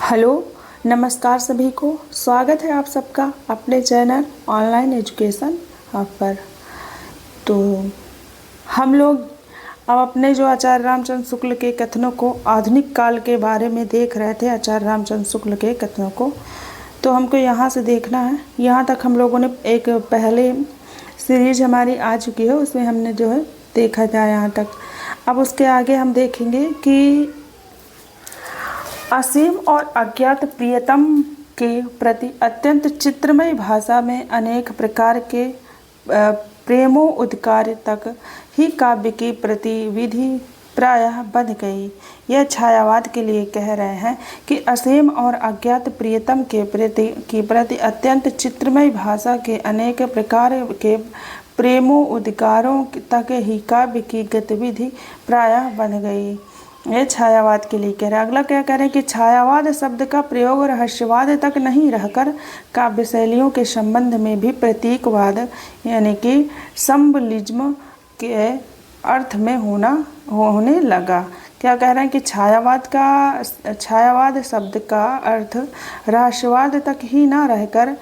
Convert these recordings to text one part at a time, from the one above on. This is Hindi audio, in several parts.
हेलो, नमस्कार सभी को। स्वागत है आप सबका अपने चैनल ऑनलाइन एजुकेशन हब पर। तो हम लोग अब अपने जो आचार्य रामचंद्र शुक्ल के कथनों को आधुनिक काल के बारे में देख रहे थे, आचार्य रामचंद्र शुक्ल के कथनों को। तो हमको यहाँ से देखना है, यहाँ तक हम लोगों ने एक पहले सीरीज हमारी आ चुकी है, उसमें हमने जो है देखा था यहाँ तक। अब उसके आगे हम देखेंगे कि असीम और अज्ञात प्रियतम के प्रति अत्यंत चित्रमय भाषा में अनेक प्रकार के प्रेमोद्गार तक ही काव्य की प्रतिविधि प्रायः बन गई। यह छायावाद के लिए कह रहे हैं कि असीम और अज्ञात प्रियतम के प्रति अत्यंत चित्रमय भाषा के अनेक प्रकार के प्रेमोद्गारों तक ही काव्य की गतिविधि प्रायः बन गई। ये छायावाद के लिए कह रहे हैं। अगला क्या कह रहे हैं कि छायावाद शब्द का प्रयोग रहस्यवाद तक नहीं रहकर काव्य शैलियों के संबंध में भी प्रतीकवाद यानी कि सिंबलिज्म के अर्थ में होने लगा। क्या कह रहे हैं कि छायावाद शब्द का अर्थ रहस्यवाद तक ही ना रहकर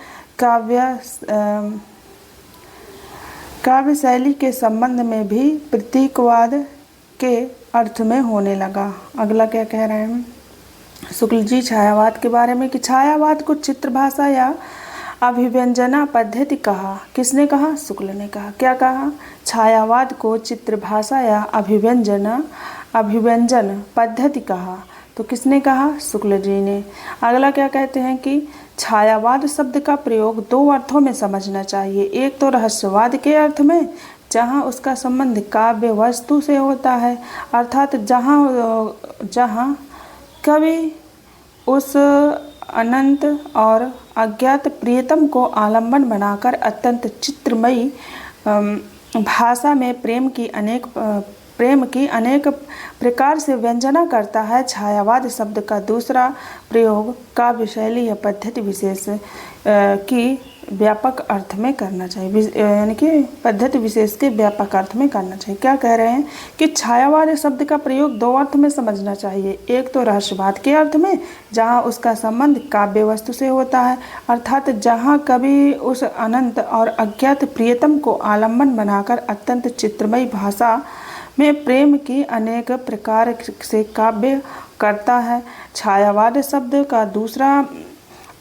काव्य शैली के संबंध में भी प्रतीकवाद के अर्थ में होने लगा। अगला क्या कह रहे हैं शुक्ल जी छायावाद के बारे में कि छायावाद को चित्रभाषा या अभिव्यंजना पद्धति कहा। किसने कहा? शुक्ल ने कहा। क्या कहा? छायावाद को चित्रभाषा या अभिव्यंजन पद्धति कहा। तो किसने कहा? शुक्ल जी ने। अगला क्या कहते हैं कि छायावाद शब्द का प्रयोग दो अर्थों में समझना चाहिए। एक तो रहस्यवाद के अर्थ में, जहाँ उसका संबंध काव्य वस्तु से होता है, अर्थात जहाँ कवि उस अनंत और अज्ञात प्रियतम को आलंबन बनाकर अत्यंत चित्रमयी भाषा में प्रेम की अनेक प्रकार से व्यंजना करता है। छायावाद शब्द का दूसरा प्रयोग काव्य शैली या पद्धति विशेष की व्यापक अर्थ में करना चाहिए, यानी कि पद्धति विशेष के व्यापक अर्थ में करना चाहिए। क्या कह रहे हैं कि छायावाद शब्द का प्रयोग दो अर्थ में समझना चाहिए। एक तो रहस्यवाद के अर्थ में, जहाँ उसका संबंध काव्य वस्तु से होता है, अर्थात जहाँ कवि उस अनंत और अज्ञात प्रियतम को आलंबन बनाकर अत्यंत चित्रमयी भाषा में प्रेम की अनेक प्रकार से काव्य करता है। छायावाद शब्द का दूसरा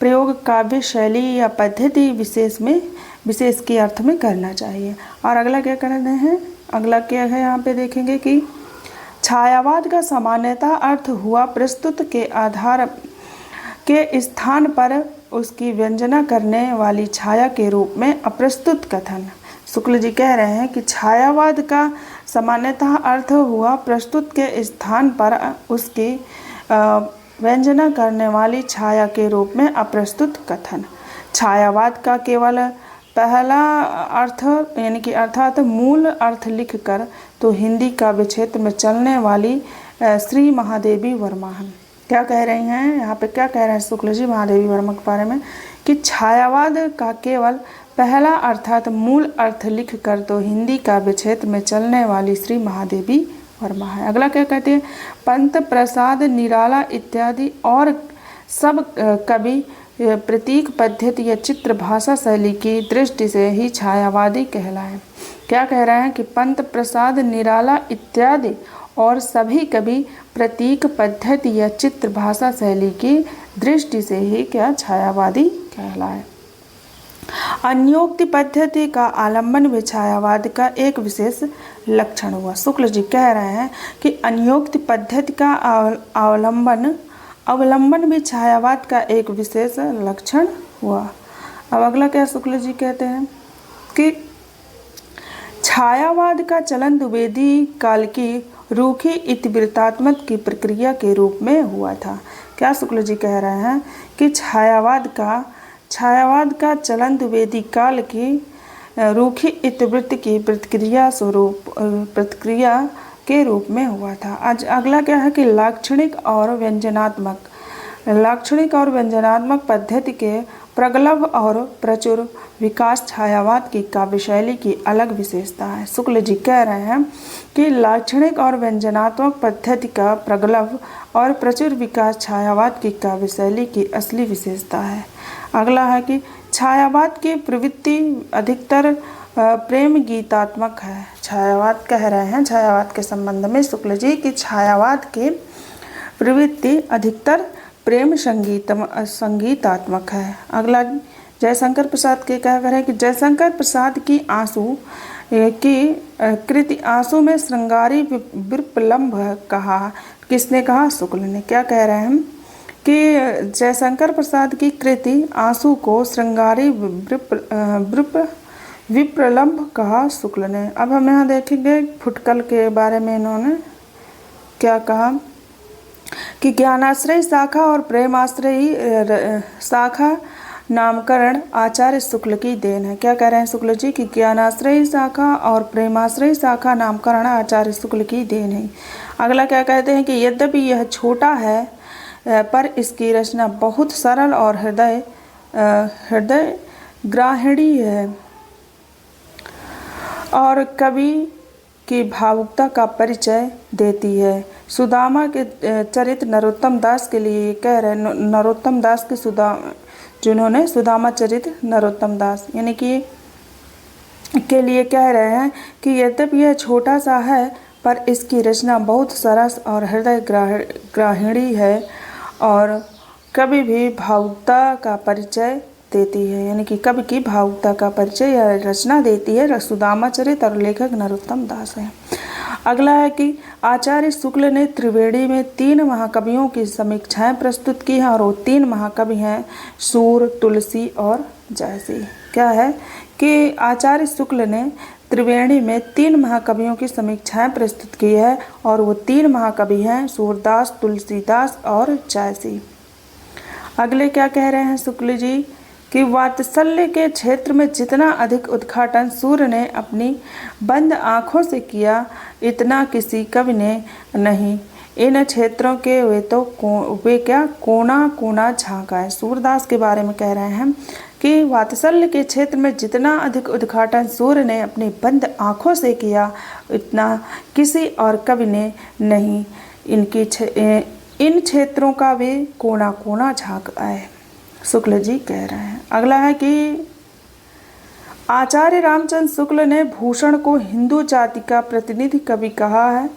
प्रयोग काव्य शैली या पद्धति विशेष के अर्थ में करना चाहिए। और अगला क्या करना है? अगला क्या है यहाँ पे देखेंगे कि छायावाद का सामान्यतः अर्थ हुआ प्रस्तुत के आधार के स्थान पर उसकी व्यंजना करने वाली छाया के रूप में अप्रस्तुत कथन। शुक्ल जी कह रहे हैं कि छायावाद का सामान्यतः अर्थ हुआ प्रस्तुत के स्थान पर उसकी व्यंजना करने वाली छाया के रूप में अप्रस्तुत कथन। छायावाद का केवल पहला अर्थ यानी कि अर्थात मूल अर्थ लिखकर तो हिंदी काव्य क्षेत्र में चलने वाली श्री महादेवी वर्मा हैं। क्या कह रही हैं यहाँ पे? क्या कह रहे हैं शुक्ल जी महादेवी वर्मा के बारे में कि छायावाद का केवल पहला अर्थात मूल अर्थ लिखकर तो हिंदी काव्य क्षेत्र में चलने वाली श्री महादेवी वर्मा है। अगला क्या कहते हैं? पंत प्रसाद निराला इत्यादि और सब कवि प्रतीक पद्धति या चित्र भाषा शैली की दृष्टि से ही छायावादी कहलाए। क्या कह रहे हैं कि पंत प्रसाद निराला इत्यादि और सभी कवि प्रतीक पद्धति या चित्र भाषा शैली की दृष्टि से ही क्या छायावादी कहलाए। अन्योक्ति पद्धति का आलंबन भी छायावाद का एक विशेष लक्षण हुआ। शुक्ल जी कह रहे हैं कि अन्योक्ति पद्धति का अवलंबन भी छायावाद का एक विशेष लक्षण हुआ। अब अगला क्या शुक्ल जी कहते हैं कि छायावाद का चलन द्विवेदी काल की रूखी इतिवृत्तात्मक की प्रक्रिया के रूप में हुआ था। क्या शुक्ल जी कह रहे हैं कि छायावाद का चलन द्विवेदी काल की रूखी इतिवृत्त की प्रतिक्रिया के रूप में हुआ था। आज अगला क्या है कि लाक्षणिक और व्यंजनात्मक पद्धति के प्रगल्भ और प्रचुर विकास छायावाद की काव्य शैली की अलग विशेषता है। शुक्ल जी कह रहे हैं कि लाक्षणिक और व्यंजनात्मक पद्धति का प्रगल्भ और प्रचुर विकास छायावाद की काव्य शैली की असली विशेषता है। अगला है कि छायावाद की प्रवृत्ति अधिकतर प्रेम गीतात्मक है। छायावाद कह रहे हैं, छायावाद के संबंध में शुक्ल जी की छायावाद की प्रवृत्ति अधिकतर प्रेम संगीतात्मक है। अगला जयशंकर प्रसाद के क्या कह रहे हैं कि जयशंकर प्रसाद की आंसू की कृति आंसू में श्रृंगारी विप्लम्भ कहा। किसने कहा? शुक्ल ने। क्या कह रहे हैं हम कि जयशंकर प्रसाद की कृति आंसू को श्रृंगारी विप्रलम्भ कहा शुक्ल ने। अब हम यहाँ देखेंगे फुटकल के बारे में इन्होंने क्या कहा कि ज्ञानाश्रयी शाखा और प्रेमाश्रयी शाखा नामकरण आचार्य शुक्ल की देन है। क्या कह रहे हैं शुक्ल जी कि ज्ञानाश्रयी शाखा और प्रेमाश्रयी शाखा नामकरण आचार्य शुक्ल की देन है। अगला क्या कहते हैं कि यद्यपि यह छोटा है पर इसकी रचना बहुत सरल और हृदय ग्राहिणी है और कवि की भावुकता का परिचय देती है। सुदामा के चरित्र नरोत्तम दास के लिए कह रहे हैं, नरोत्तम दास के जिन्होंने सुदामा चरित्र नरोत्तम दास यानी कि के लिए कह रहे हैं कि यद्यपि यह छोटा सा है पर इसकी रचना बहुत सरस और हृदय ग्राहिणी है और कभी भी भावुकता का परिचय देती है, यानी कि कवि की भावुकता का परिचय यह रचना देती है। सुदामा चरित्र और लेखक नरोत्तम दास है। अगला है कि आचार्य शुक्ल ने त्रिवेणी में 3 महाकवियों की समीक्षाएं प्रस्तुत की हैं और वो 3 महाकवि हैं सूर, तुलसी और जयसी। क्या है कि आचार्य शुक्ल ने त्रिवेणी में 3 महाकवियों की समीक्षाएं प्रस्तुत की है और वो 3 महाकवि हैं सूरदास, तुलसीदास और जयसी। अगले क्या कह रहे हैं शुक्ल जी कि वात्सल्य के क्षेत्र में जितना अधिक उद्घाटन सूर्य ने अपनी बंद आँखों से किया इतना किसी कवि ने नहीं। इन क्षेत्रों के वे क्या कोना कोना झांका है। सूरदास के बारे में कह रहे हैं कि वात्सल्य के क्षेत्र में जितना अधिक उद्घाटन सूर्य ने अपनी बंद आँखों से किया इतना किसी और कवि ने नहीं। इन क्षेत्रों का वे कोना कोना झांक आए, शुक्ल जी कह रहे हैं। अगला है कि आचार्य रामचंद्र शुक्ल ने भूषण को हिंदू जाति का प्रतिनिधि कवि कहा है।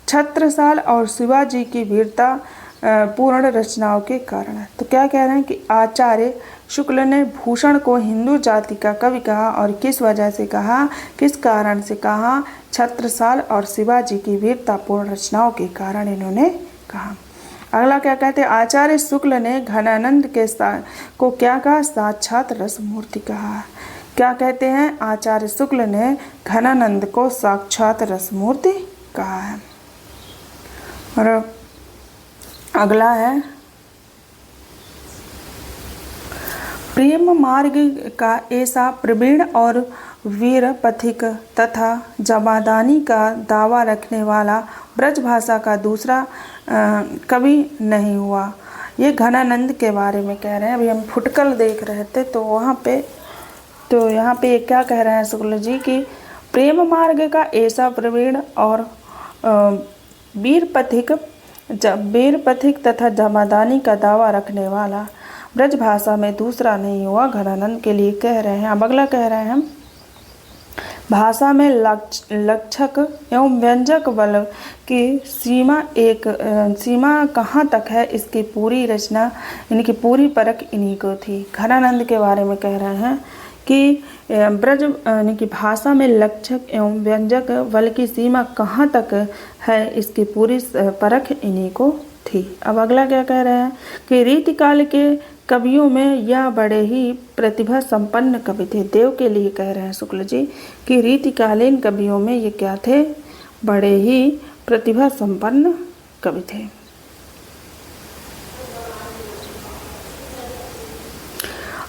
छत्रसाल और शिवाजी की वीरता पूर्ण रचनाओं के कारण है। तो क्या कह रहे हैं कि आचार्य शुक्ल ने भूषण को हिंदू जाति का कवि कहा और किस वजह से कहा, किस कारण से कहा? छत्रसाल और शिवाजी की वीरता पूर्ण रचनाओं के कारण इन्होंने कहा। अगला क्या कहते हैं? आचार्य शुक्ल ने घनानंद को क्या कहा? साक्षात रस मूर्ति कहा। क्या कहते हैं? आचार्य शुक्ल ने घनानंद को साक्षात रस मूर्ति कहा है। और अगला है प्रेम मार्ग का ऐसा प्रवीण और वीर पथिक तथा जमादानी का दावा रखने वाला ब्रजभाषा का दूसरा कवि नहीं हुआ। ये घनानंद के बारे में कह रहे हैं। अभी हम फुटकल देख रहे थे तो यहाँ पे क्या कह रहे हैं शुक्ल जी कि प्रेम मार्ग का ऐसा प्रवीण और वीर पथिक तथा जमादानी का दावा रखने वाला ब्रजभाषा में दूसरा नहीं हुआ, घनानंद के लिए कह रहे हैं। अब अगला कह रहे हैं हम भाषा में लक्षक एवं व्यंजक बल की सीमा कहाँ तक है इसकी पूरी रचना यानी कि पूरी परख इन्हीं को थी। घनानंद के बारे में कह रहे हैं कि ब्रज यानी कि भाषा में लक्षक एवं व्यंजक बल की सीमा कहाँ तक है इसकी पूरी परख इन्हीं को थी। अब अगला क्या कह रहे हैं कि रीतिकाल के कवियों में यह बड़े ही प्रतिभा संपन्न कवि थे। देव के लिए कह रहे हैं शुक्ल जी कि रीतिकालीन कवियों में ये क्या थे? बड़े ही प्रतिभा संपन्न कवि थे।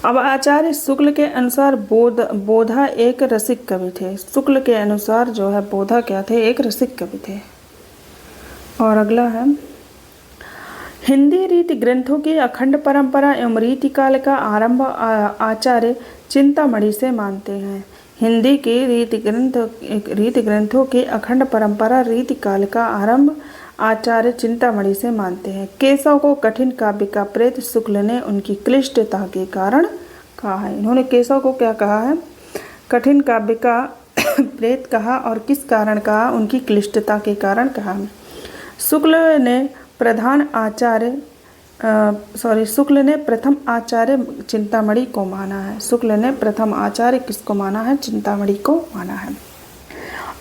अब आचार्य शुक्ल के अनुसार बोधा एक रसिक कवि थे। शुक्ल के अनुसार जो है बोधा क्या थे? एक रसिक कवि थे। और अगला है हिंदी रीति ग्रंथों की अखंड परंपरा एवं रीतिकाल का आरंभ आचार्य चिंतामणि से मानते हैं। हिंदी के रीति ग्रंथों की अखंड परंपरा रीतिकाल का आरंभ आचार्य चिंतामणि से मानते हैं। केशव को कठिन काव्य का प्रेत शुक्ल ने उनकी क्लिष्टता के कारण कहा है। इन्होंने केशव को क्या कहा है? कठिन काव्य का प्रेत कहा। और किस कारण कहा? उनकी क्लिष्टता के कारण कहा। शुक्ल ने प्रथम आचार्य चिंतामणि को माना है। शुक्ल ने प्रथम आचार्य किसको माना है? चिंतामणि को माना है।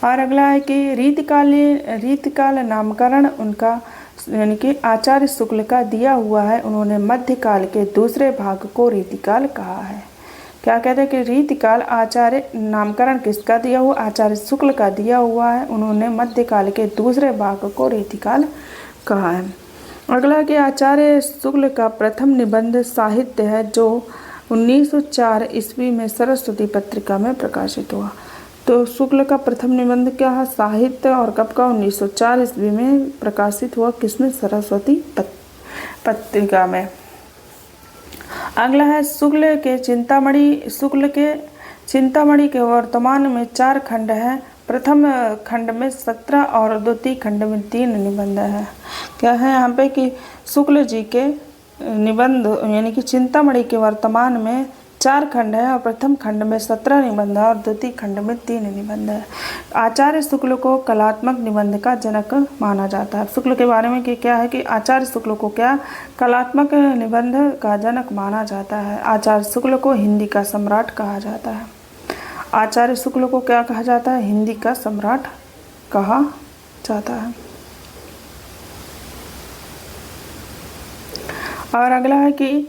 और अगला है कि रीतिकाल नामकरण उनका यानी कि आचार्य शुक्ल का दिया हुआ है। उन्होंने मध्यकाल के दूसरे भाग को रीतिकाल कहा है। क्या कहते हैं कि रीतिकाल आचार्य नामकरण किसका दिया हुआ? आचार्य शुक्ल का दिया हुआ है। उन्होंने मध्यकाल के दूसरे भाग को रीतिकाल कहा है। अगला कि आचार्य शुक्ल का प्रथम निबंध साहित्य है जो 1904 ईस्वी में सरस्वती पत्रिका में प्रकाशित हुआ। तो शुक्ल का प्रथम निबंध क्या है? साहित्य। और कब का? 1904 ईस्वी में प्रकाशित हुआ। किसमें? सरस्वती पत्रिका में। अगला है शुक्ल के चिंतामणि के वर्तमान में 4 खंड हैं। प्रथम खंड में 17 और द्वितीय खंड में 3 निबंध है। क्या है यहाँ पे कि शुक्ल जी के निबंध यानी कि चिंतामणि के वर्तमान में 4 खंड है और प्रथम खंड में 17 निबंध है और द्वितीय खंड में 3 निबंध है। आचार्य शुक्ल को कलात्मक निबंध का जनक माना जाता है। शुक्ल के बारे में कि क्या है कि आचार्य शुक्ल को क्या कलात्मक निबंध का जनक माना जाता है। आचार्य शुक्ल को हिंदी का सम्राट कहा जाता है। आचार्य शुक्ल को क्या कहा जाता है? हिंदी का सम्राट कहा जाता है। और अगला है कि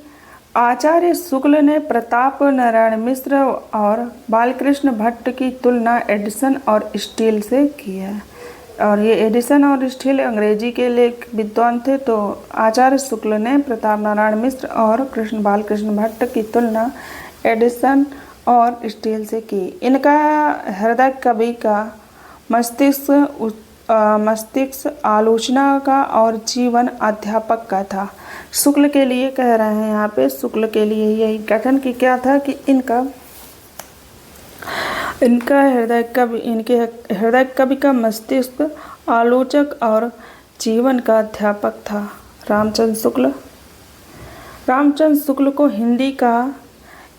आचार्य शुक्ल ने प्रताप नारायण मिश्र और बालकृष्ण भट्ट की तुलना एडिसन और स्टील से की है। और ये एडिसन और स्टील अंग्रेजी के लेख विद्वान थे। तो आचार्य शुक्ल ने प्रताप नारायण मिश्र और बालकृष्ण भट्ट की तुलना एडिसन और स्टील से की। इनका हृदय कवि का मस्तिष्क आलोचना का और जीवन अध्यापक का था। शुक्ल के लिए कह रहे हैं यहाँ पे, शुक्ल के लिए यही कथन कि क्या था कि इनके हृदय कवि का मस्तिष्क आलोचक और जीवन का अध्यापक था। रामचंद्र शुक्ल को हिंदी का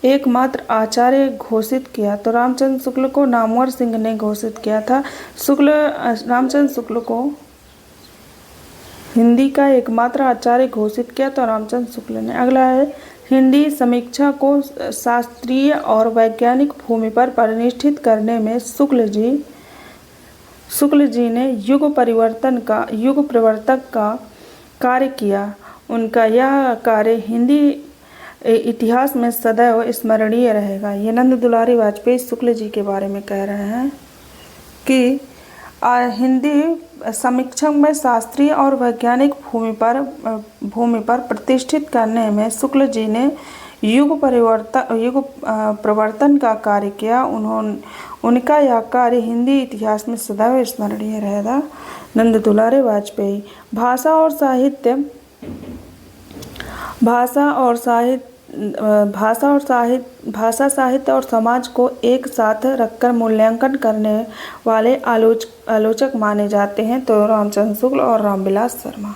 एकमात्र आचार्य घोषित किया। तो रामचंद्र शुक्ल को नामवर सिंह ने घोषित किया था। रामचंद्र शुक्ल को हिंदी का एकमात्र आचार्य घोषित किया तो रामचंद्र शुक्ल ने। अगला है हिंदी समीक्षा को शास्त्रीय और वैज्ञानिक भूमि पर परिनिष्ठित करने में शुक्ल जी ने युग प्रवर्तक का कार्य किया। उनका यह कार्य हिंदी इतिहास में सदैव स्मरणीय रहेगा। ये नंद दुलारी वाजपेयी शुक्ल जी के बारे में कह रहे हैं कि हिंदी समीक्षा में शास्त्रीय और वैज्ञानिक भूमि पर प्रतिष्ठित करने में शुक्ल जी ने युग प्रवर्तन का कार्य किया। उनका यह कार्य हिंदी इतिहास में सदैव स्मरणीय रहेगा। नंद दुलारे वाजपेयी। भाषा साहित्य और समाज को एक साथ रखकर मूल्यांकन करने वाले आलोचक माने जाते हैं तो रामचंद्र शुक्ल और रामविलास शर्मा।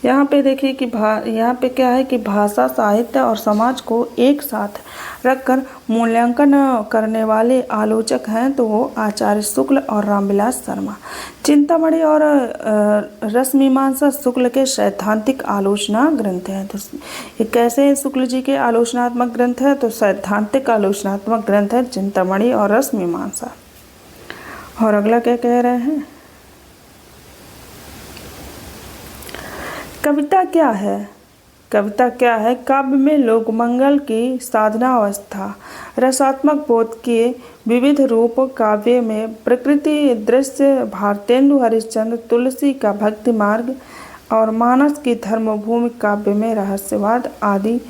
यहाँ पे देखिए कि यहाँ पे क्या है कि भाषा साहित्य और समाज को एक साथ रखकर मूल्यांकन करने वाले आलोचक हैं तो वो आचार्य शुक्ल और रामविलास शर्मा। चिंतामणि और रसमीमांसा शुक्ल के सैद्धांतिक आलोचना ग्रंथ हैं। तो ये कैसे शुक्ल जी के आलोचनात्मक ग्रंथ है? तो सैद्धांतिक आलोचनात्मक ग्रंथ है चिंतामणि और रसमीमांसा। और अगला क्या कह रहे हैं? कविता क्या है? काव्य में लोकमंगल की साधना अवस्था, रसात्मक बोध के विविध रूप, काव्य में प्रकृति दृश्य, भारतेंदु हरिश्चंद्र, तुलसी का भक्ति मार्ग और मानस की धर्मभूमि, काव्य में रहस्यवाद आदि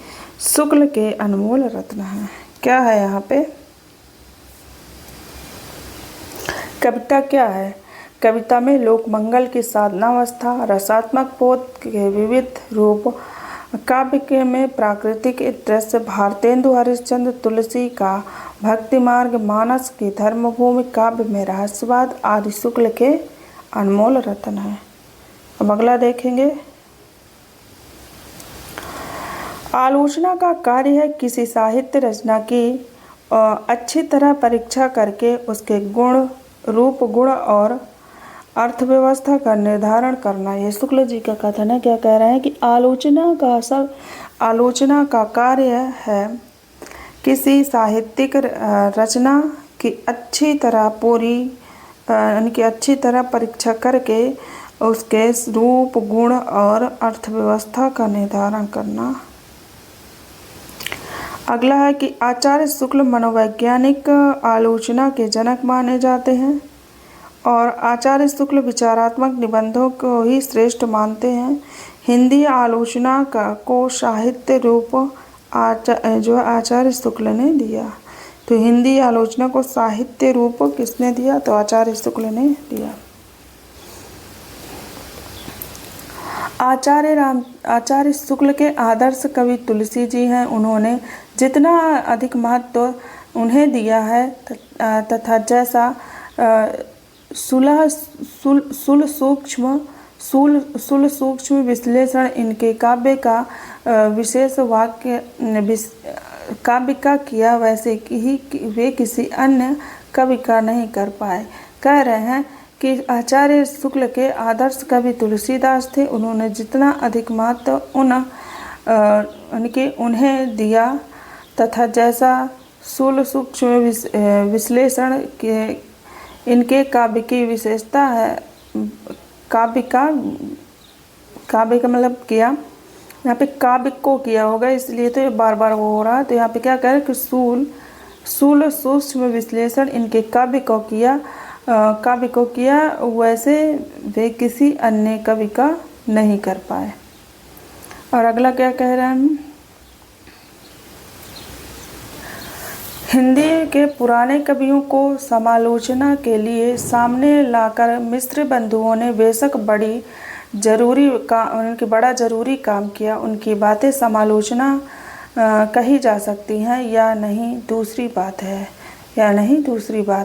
शुक्ल के अनमोल रत्न हैं। क्या है यहाँ पे? कविता क्या है? कविता में लोकमंगल की साधनावस्था, रसात्मक बोध के विविध रूप, काव्य के में प्राकृतिक दृश्य, भारतेंदु हरिश्चंद्र, तुलसी का भक्ति मार्ग, मानस की धर्मभूमि, काव्य में रहस्यवाद आदि शुक्ल के अनमोल रत्न है। अब अगला देखेंगे। आलोचना का कार्य है किसी साहित्य रचना की अच्छी तरह परीक्षा करके उसके गुण, रूप, गुण और अर्थव्यवस्था का निर्धारण करना। ये शुक्ल जी का कथन है। क्या कह रहे हैं कि आलोचना का कार्य है किसी साहित्यिक रचना की अच्छी तरह परीक्षा करके उसके रूप, गुण और अर्थव्यवस्था का निर्धारण करना। अगला है कि आचार्य शुक्ल मनोवैज्ञानिक आलोचना के जनक माने जाते हैं और आचार्य शुक्ल विचारात्मक निबंधों को ही श्रेष्ठ मानते हैं। हिंदी आलोचना को साहित्य रूप जो आचार्य शुक्ल ने दिया। तो हिंदी आलोचना को साहित्य रूप किसने दिया? तो आचार्य शुक्ल ने दिया। आचार्य शुक्ल के आदर्श कवि तुलसी जी हैं। उन्होंने जितना अधिक महत्व उन्हें दिया है तथा जैसा सूक्ष्म विश्लेषण इनके काव्य का विशेष काव्य का किया, वैसे ही वे किसी अन्य कवि का नहीं कर पाए। कह रहे हैं कि आचार्य शुक्ल के आदर्श कवि तुलसीदास थे। उन्होंने जितना अधिक महत्व उन्हें दिया तथा जैसा सूक्ष्म विश्लेषण के इनके काव्य की विशेषता है, काव्य का मतलब किया, यहाँ पे काव्य को किया होगा इसलिए तो ये बार बार वो हो रहा है। तो यहाँ पे क्या कह रहे हैं कि सूक्ष्म विश्लेषण इनके काव्य को किया, वैसे वे किसी अन्य कवि का नहीं कर पाए। और अगला क्या कह रहे हैं? हिंदी के पुराने कवियों को समालोचना के लिए सामने लाकर मिस्र बंधुओं ने बेशक बड़ा जरूरी काम किया। उनकी बातें समालोचना कही जा सकती हैं या नहीं, दूसरी बात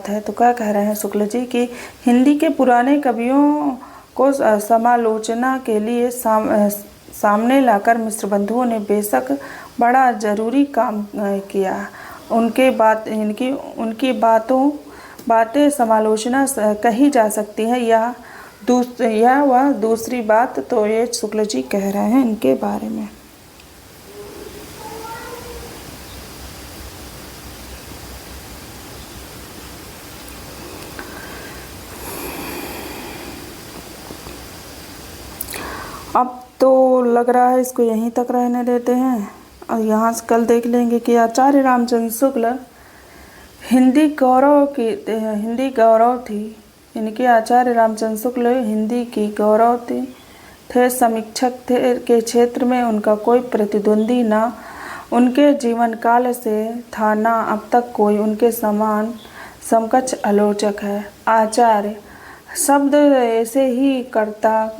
है। तो क्या कह रहे हैं शुक्ल जी कि हिंदी के पुराने कवियों को समालोचना के लिए सामने लाकर मिस्र बंधुओं ने बेशक बड़ा जरूरी काम किया। उनकी बातें समालोचना कही जा सकती है या वह दूसरी बात। तो ये शुक्ल जी कह रहे हैं इनके बारे में। अब तो लग रहा है इसको यहीं तक रहने देते हैं और यहाँ से कल देख लेंगे कि आचार्य रामचंद्र शुक्ल हिंदी गौरव थी। इनके आचार्य रामचंद्र शुक्ल हिंदी की गौरव थे। समीक्षक के क्षेत्र में उनका कोई प्रतिद्वंदी ना उनके जीवन काल से था, ना अब तक कोई उनके समान समकक्ष आलोचक है। आचार्य शब्द ऐसे ही करता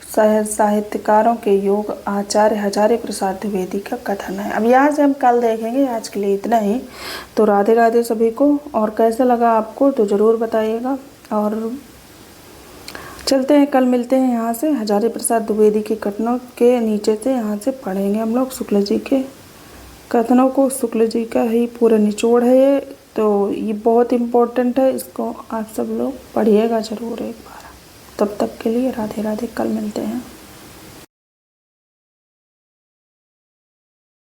साहित्यकारों के योग आचार्य हजारी प्रसाद द्विवेदी का कथन है। अब यहाँ से हम कल देखेंगे। आज के लिए इतना ही। तो राधे राधे सभी को। और कैसा लगा आपको तो ज़रूर बताइएगा। और चलते हैं, कल मिलते हैं। यहाँ से हजारी प्रसाद द्विवेदी के कथनों के नीचे से यहाँ से पढ़ेंगे हम लोग शुक्ल जी के कथनों को। शुक्ल जी का ही पूरा निचोड़ है ये, तो ये बहुत इम्पोर्टेंट है। इसको आप सब लोग पढ़िएगा ज़रूर एक बार। तब तक के लिए राधे राधे। कल मिलते हैं।